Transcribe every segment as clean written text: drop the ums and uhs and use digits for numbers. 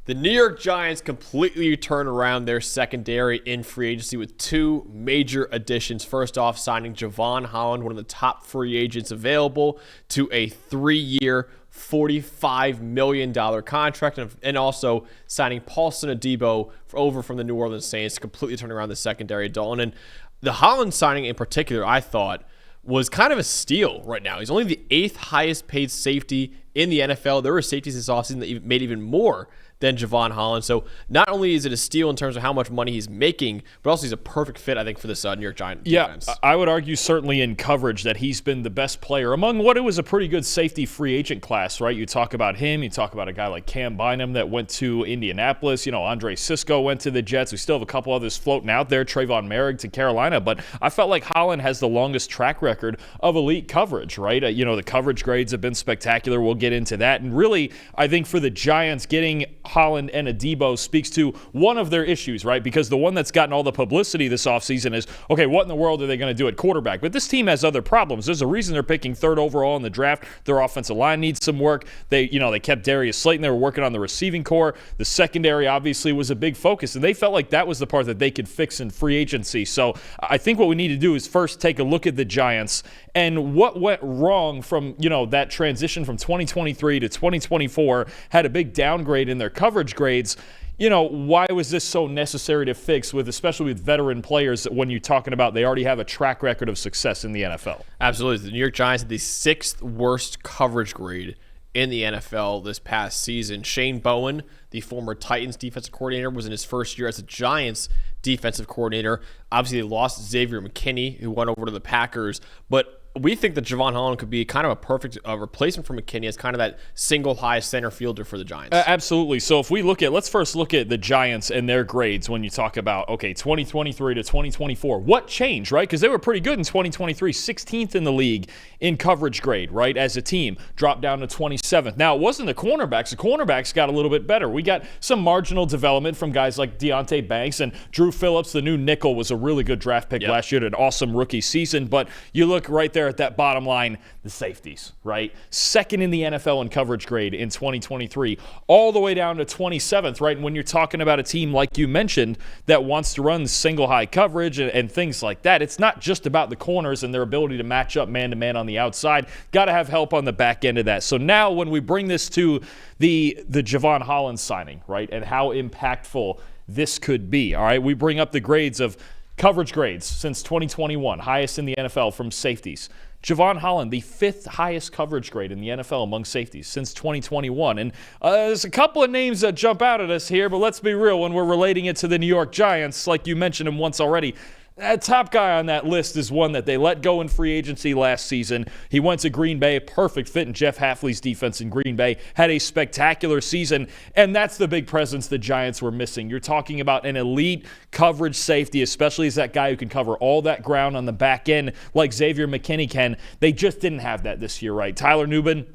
The New York Giants completely turn around their secondary in free agency with two major additions. First off, signing Jevon Holland, one of the top free agents available, to a 3-year, $45 million contract, and also signing Paulson Adebo over from the New Orleans Saints to completely turn around the secondary, Dalton. And the Holland signing in particular, I thought, was kind of a steal right now. He's only the 8th highest paid safety in the NFL. There were safeties this offseason that made even more than Jevon Holland. So not only is it a steal in terms of how much money he's making, but also he's a perfect fit, I think, for this New York Giants defense. Yeah, I would argue certainly in coverage that he's been the best player among what it was a pretty good safety free agent class, right? You talk about him, you talk about a guy like Cam Bynum that went to Indianapolis. Andre Sisco went to the Jets. We still have a couple others floating out there. Trayvon Merrick to Carolina. But I felt like Holland has the longest track record of elite coverage, right? The coverage grades have been spectacular. We'll get into that. And really, I think for the Giants, getting Holland and Adebo speaks to one of their issues, right? Because the one that's gotten all the publicity this offseason is, okay, what in the world are they going to do at quarterback? But this team has other problems. There's a reason they're picking 3rd overall in the draft. Their offensive line needs some work. They kept Darius Slayton. They were working on the receiving core. The secondary obviously was a big focus, and they felt like that was the part that they could fix in free agency. So I think what we need to do is first take a look at the Giants and what went wrong from, that transition from 2023 to 2024, had a big downgrade in their coverage grades. Why was this so necessary to fix, especially with veteran players, when you're talking about they already have a track record of success in the NFL? Absolutely. The New York Giants had the 6th worst coverage grade in the NFL this past season. Shane Bowen, the former Titans defensive coordinator, was in his first year as a Giants defensive coordinator. Obviously, they lost Xavier McKinney, who went over to the Packers, but we think that Jevon Holland could be kind of a perfect replacement for McKinney as kind of that single high center fielder for the Giants. Absolutely. So if we let's first look at the Giants and their grades when you talk about, 2023 to 2024. What changed, right? Because they were pretty good in 2023, 16th in the league in coverage grade, right? As a team, dropped down to 27th. Now, it wasn't the cornerbacks. The cornerbacks got a little bit better. We got some marginal development from guys like Deonte Banks, and Drew Phillips, the new nickel, was a really good draft pick last year. Had an awesome rookie season. But you look right there at that bottom line, the safeties, right? 2nd in the NFL in coverage grade in 2023, all the way down to 27th, right? And when you're talking about a team like you mentioned that wants to run single high coverage and things like that, it's not just about the corners and their ability to match up man-to-man on the outside. Got to have help on the back end of that. So now when we bring this to the Jevon Holland signing, right, and how impactful this could be, all right, we bring up the grades of coverage grades since 2021, highest in the NFL from safeties. Jevon Holland, the 5th highest coverage grade in the NFL among safeties since 2021. And there's a couple of names that jump out at us here, but let's be real, when we're relating it to the New York Giants, like you mentioned him once already, that top guy on that list is one that they let go in free agency last season. He went to Green Bay, a perfect fit in Jeff Hafley's defense in Green Bay, had a spectacular season, and that's the big presence the Giants were missing. You're talking about an elite coverage safety, especially as that guy who can cover all that ground on the back end like Xavier McKinney can. They just didn't have that this year, right? Tyler Nubin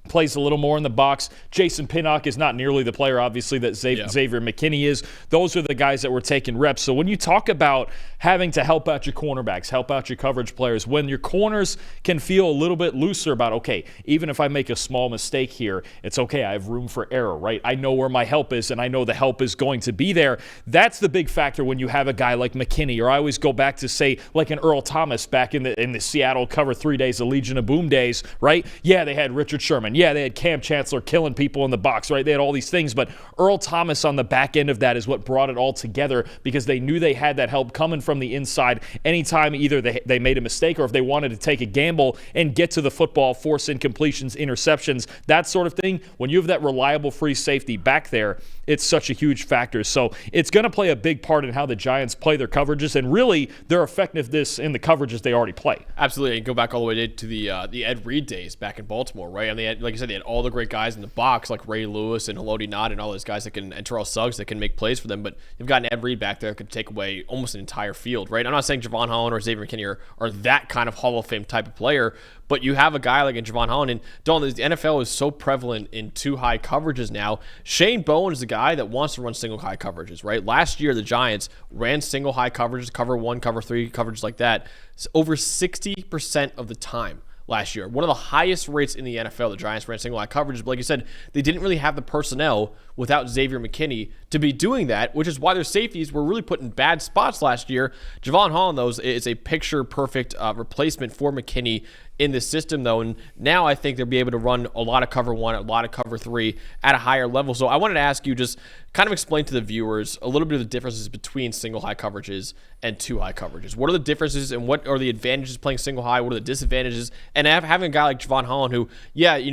plays a little more in the box. Jason Pinnock is not nearly the player, obviously, that Xavier McKinney is. Those are the guys that were taking reps. So when you talk about having to help out your cornerbacks, help out your coverage players, when your corners can feel a little bit looser about, okay, even if I make a small mistake here, it's okay, I have room for error, right? I know where my help is, and I know the help is going to be there. That's the big factor when you have a guy like McKinney, or I always go back to, say, like an Earl Thomas back in the Seattle cover 3 days, the Legion of Boom days, right? Yeah, they had Richard Sherman. Yeah, they had Cam Chancellor killing people in the box, right? They had all these things, but Earl Thomas on the back end of that is what brought it all together, because they knew they had that help coming from the inside anytime either they made a mistake, or if they wanted to take a gamble and get to the football, force incompletions, interceptions, that sort of thing. When you have that reliable free safety back there, it's such a huge factor. So it's going to play a big part in how the Giants play their coverages and really their effectiveness in the coverages they already play. Absolutely. And go back all the way to the Ed Reed days back in Baltimore, right? And they had, like I said, they had all the great guys in the box like Ray Lewis and Haloti Nod and all those guys and Terrell Suggs that can make plays for them. But you've got an Ed Reed back there that could take away almost an entire field, right? I'm not saying Jevon Holland or Xavier McKinney are that kind of Hall of Fame type of player, but you have a guy like Jevon Holland. And Dalton, the NFL is so prevalent in too high coverages now. Shane Bowen is the guy that wants to run single high coverages, right? Last year, the Giants ran single high coverages, cover 1, cover 3, coverages like that, over 60% of the time. last year. One of the highest rates in the NFL, the Giants ran single high coverage. But like you said, they didn't really have the personnel without Xavier McKinney to be doing that, which is why their safeties were really put in bad spots last year. Jevon Holland, though, is a picture-perfect replacement for McKinney in this system, though. And now I think they'll be able to run a lot of cover one, a lot of cover three at a higher level. So I wanted to ask you, just kind of explain to the viewers a little bit of the differences between single high coverages and two high coverages. What are the differences and what are the advantages playing single high? What are the disadvantages? And having a guy like Jevon Holland who,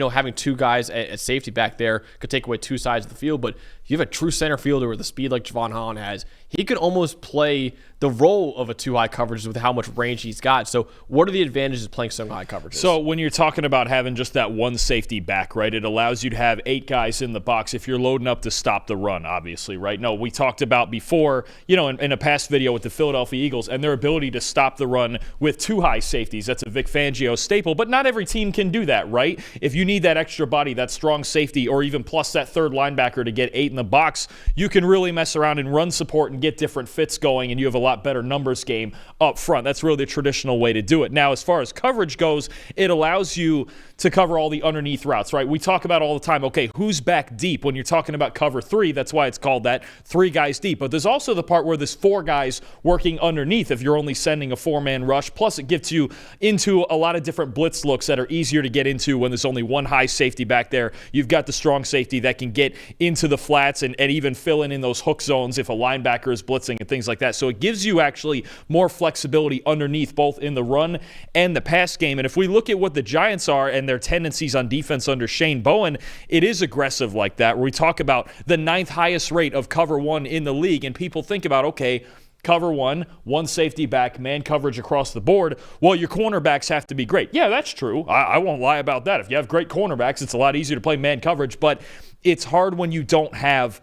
having two guys at safety back there could take away two sides of the field, but you have a true center fielder with the speed like Jevon Holland has. He could almost play the role of a two high coverage with how much range he's got. So what are the advantages of playing single high coverages? So when you're talking about having just that one safety back, right, it allows you to have 8 guys in the box if you're loading up to stop the run, obviously, right? No, we talked about before, in a past video with the Philadelphia Eagles and their ability to stop the run with 2 high safeties. That's a Vic Fangio staple, but not every team can do that, right? If you need that extra body, that strong safety, or even plus that third linebacker to get 8 in the box, you can really mess around and run support and get different fits going, and you have a lot better numbers game up front. That's really the traditional way to do it. Now, as far as coverage goes, it allows you to cover all the underneath routes, right? We talk about all the time, okay, who's back deep? When you're talking about cover 3, that's why it's called that, 3 guys deep. But there's also the part where there's 4 guys working underneath if you're only sending a 4-man rush. Plus, it gets you into a lot of different blitz looks that are easier to get into when there's only one high safety back there. You've got the strong safety that can get into the flats and even fill in those hook zones if a linebacker is blitzing and things like that. So it gives you actually more flexibility underneath, both in the run and the pass game. And if we look at what the Giants are and their tendencies on defense under Shane Bowen, it is aggressive like that, where we talk about the 9th highest rate of cover 1 in the league, and people think about, okay, cover 1, 1 safety back, man coverage across the board. Well, your cornerbacks have to be great. Yeah, that's true. I won't lie about that. If you have great cornerbacks, it's a lot easier to play man coverage, but it's hard when you don't have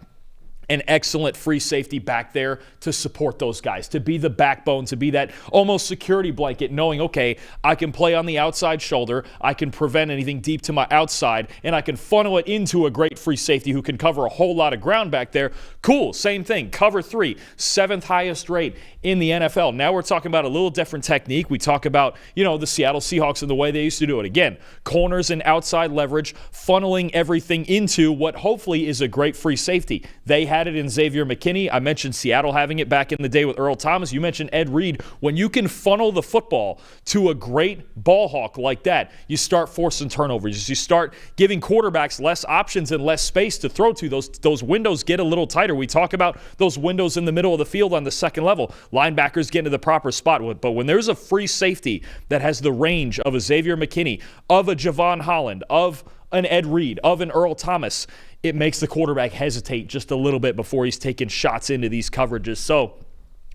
an excellent free safety back there to support those guys, to be the backbone, to be that almost security blanket, knowing, okay, I can play on the outside shoulder, I can prevent anything deep to my outside, and I can funnel it into a great free safety who can cover a whole lot of ground back there. Cool, same thing. Cover 3, 7th highest rate in the NFL. Now we're talking about a little different technique. We talk about, the Seattle Seahawks and the way they used to do it. Again, corners and outside leverage, funneling everything into what hopefully is a great free safety. They had it in Xavier McKinney. I mentioned Seattle having it back in the day with Earl Thomas. You mentioned Ed Reed. When you can funnel the football to a great ball hawk like that, you start forcing turnovers. You start giving quarterbacks less options and less space to throw to. Those windows get a little tighter. We talk about those windows in the middle of the field on the second level. Linebackers get into the proper spot. But when there's a free safety that has the range of a Xavier McKinney, of a Jevon Holland, of an Ed Reed, of an Earl Thomas, it makes the quarterback hesitate just a little bit before he's taking shots into these coverages. So,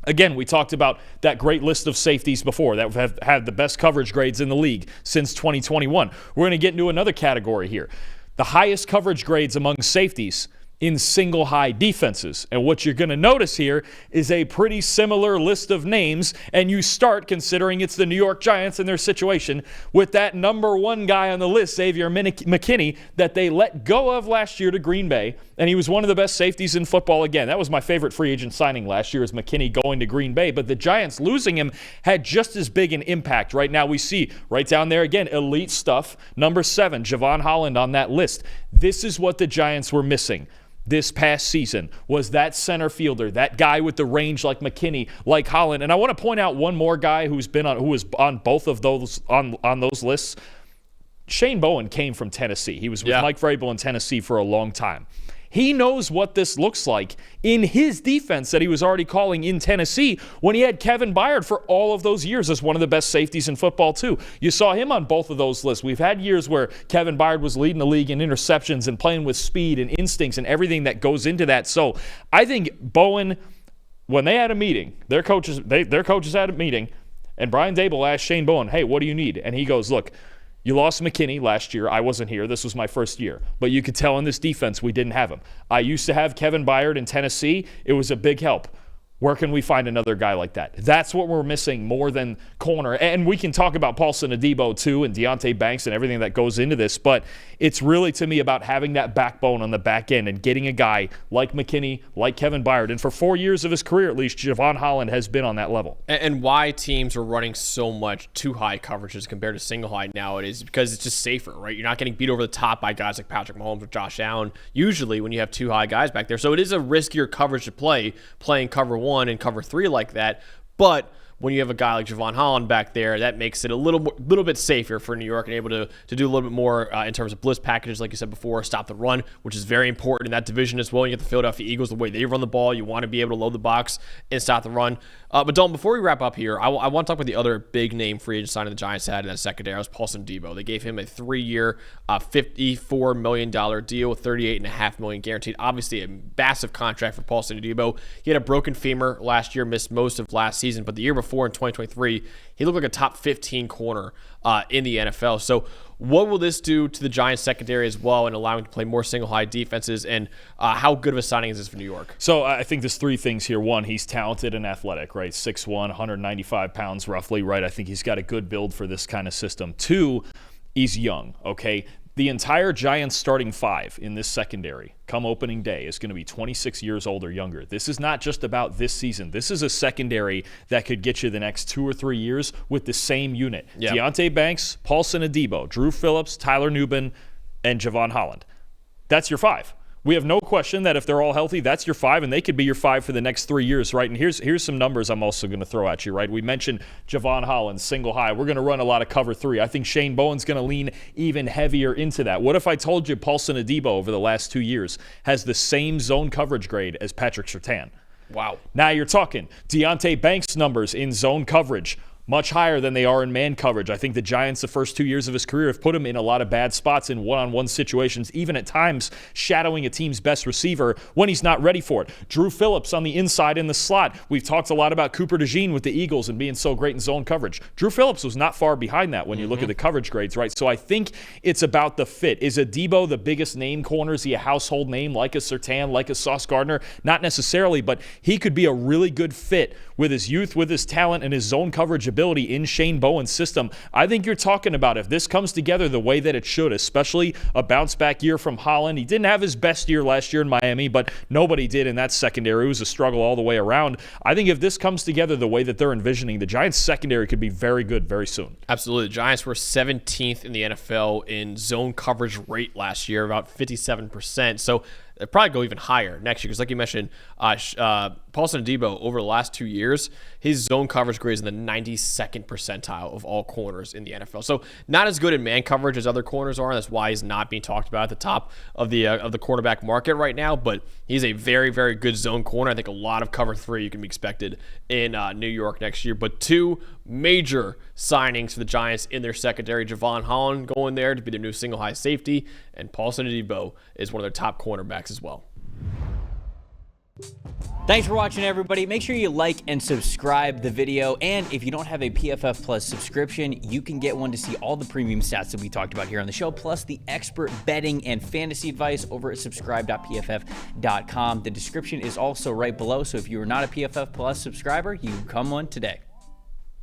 again, we talked about that great list of safeties before that have had the best coverage grades in the league since 2021. We're going to get into another category here. The highest coverage grades among safeties in single high defenses. And what you're going to notice here is a pretty similar list of names, and you start considering it's the New York Giants and their situation with that number 1 guy on the list, Xavier McKinney, that they let go of last year to Green Bay, and he was one of the best safeties in football again. That was my favorite free agent signing last year, is McKinney going to Green Bay, but the Giants losing him had just as big an impact. Right now we see right down there again, elite stuff, number 7, Jevon Holland on that list. This is what the Giants were missing this past season, was that center fielder, that guy with the range like McKinney, like Holland. And I want to point out one more guy who was on both of those on those lists. Shane Bowen came from Tennessee. He was with Mike Vrabel in Tennessee for a long time. He knows what this looks like in his defense that he was already calling in Tennessee when he had Kevin Byard for all of those years as one of the best safeties in football too. You saw him on both of those lists. We've had years where Kevin Byard was leading the league in interceptions and playing with speed and instincts and everything that goes into that. So I think Bowen, when they had a meeting, their coaches had a meeting, and Brian Daboll asked Shane Bowen, hey, what do you need? And he goes, look, you lost McKinney last year. I wasn't here. This was my first year. But you could tell in this defense we didn't have him. I used to have Kevin Byard in Tennessee. It was a big help. Where can we find another guy like that? That's what we're missing more than corner. And we can talk about Paulson, Adebo too, and Deonte Banks and everything that goes into this, but it's really to me about having that backbone on the back end and getting a guy like McKinney, like Kevin Byard. And for 4 years of his career at least, Jevon Holland has been on that level. And why teams are running so much too high coverages compared to single high nowadays is because it's just safer, right? You're not getting beat over the top by guys like Patrick Mahomes or Josh Allen, usually when you have two high guys back there. So it is a riskier coverage to playing cover 1 and cover 3 like that, but when you have a guy like Jevon Holland back there, that makes it a little bit safer for New York and able to do a little bit more in terms of blitz packages, like you said before, stop the run, which is very important in that division as well. You get the Philadelphia Eagles, the way they run the ball, you want to be able to load the box and stop the run. But Dalton, before we wrap up here, I want to talk about the other big name free agent signing the Giants had in that secondary. That was Paulson Adebo. They gave him a 3-year, $54 million deal with $38.5 million guaranteed. Obviously, a massive contract for Paulson Adebo. He had a broken femur last year, missed most of last season, but the year before in 2023, he looked like a top 15 corner in the NFL. So what will this do to the Giants secondary as well and allowing to play more single high defenses, and how good of a signing is this for New York? So I think there's 3 things here. One, he's talented and athletic, right? 6'1", 195 pounds roughly, right? I think he's got a good build for this kind of system. 2, he's young, okay? The entire Giants starting 5 in this secondary come opening day is going to be 26 years old or younger. This is not just about this season. This is a secondary that could get you the next 2 or 3 years with the same unit. Yep. Deonte Banks, Paulson Adebo, Drew Phillips, Tyler Nubin, and Jevon Holland. That's your 5. We have no question that if they're all healthy, that's your 5, and they could be your 5 for the next 3 years, right? And here's some numbers I'm also going to throw at you, right? We mentioned Jevon Holland, single high. We're going to run a lot of cover 3. I think Shane Bowen's going to lean even heavier into that. What if I told you Paulson Adebo over the last 2 years has the same zone coverage grade as Patrick Surtain? Wow. Now you're talking. Deonte Banks' numbers in zone coverage, much higher than they are in man coverage. I think the Giants, the first 2 years of his career, have put him in a lot of bad spots in one-on-one situations, even at times shadowing a team's best receiver when he's not ready for it. Drew Phillips on the inside in the slot. We've talked a lot about Cooper DeJean with the Eagles and being so great in zone coverage. Drew Phillips was not far behind that when you look at the coverage grades, right? So I think it's about the fit. Is Adebo the biggest name corner? Is he a household name like a Surtain, like a Sauce Gardner? Not necessarily, but he could be a really good fit with his youth, with his talent, and his zone coverage ability in Shane Bowen's system. I think you're talking about, if this comes together the way that it should, especially a bounce-back year from Holland. He didn't have his best year last year in Miami, but nobody did in that secondary. It was a struggle all the way around. I think if this comes together the way that they're envisioning, the Giants' secondary could be very good very soon. Absolutely. The Giants were 17th in the NFL in zone coverage rate last year, about 57%. So they'll probably go even higher next year because, like you mentioned, Paulson Adebo, over the last 2 years, his zone coverage grade is in the 92nd percentile of all corners in the NFL. So not as good in man coverage as other corners are. That's why he's not being talked about at the top of the cornerback market right now. But he's a very, very good zone corner. I think a lot of cover 3 you can be expected in New York next year. But 2 major signings for the Giants in their secondary: Jevon Holland going there to be their new single high safety, and Paulson Adebo is one of their top cornerbacks as well. Thanks for watching, everybody. Make sure you like and subscribe the video. And if you don't have a PFF Plus subscription, you can get one to see all the premium stats that we talked about here on the show, plus the expert betting and fantasy advice over at subscribe.pff.com. The description is also right below, so if you are not a PFF Plus subscriber, you can come one today.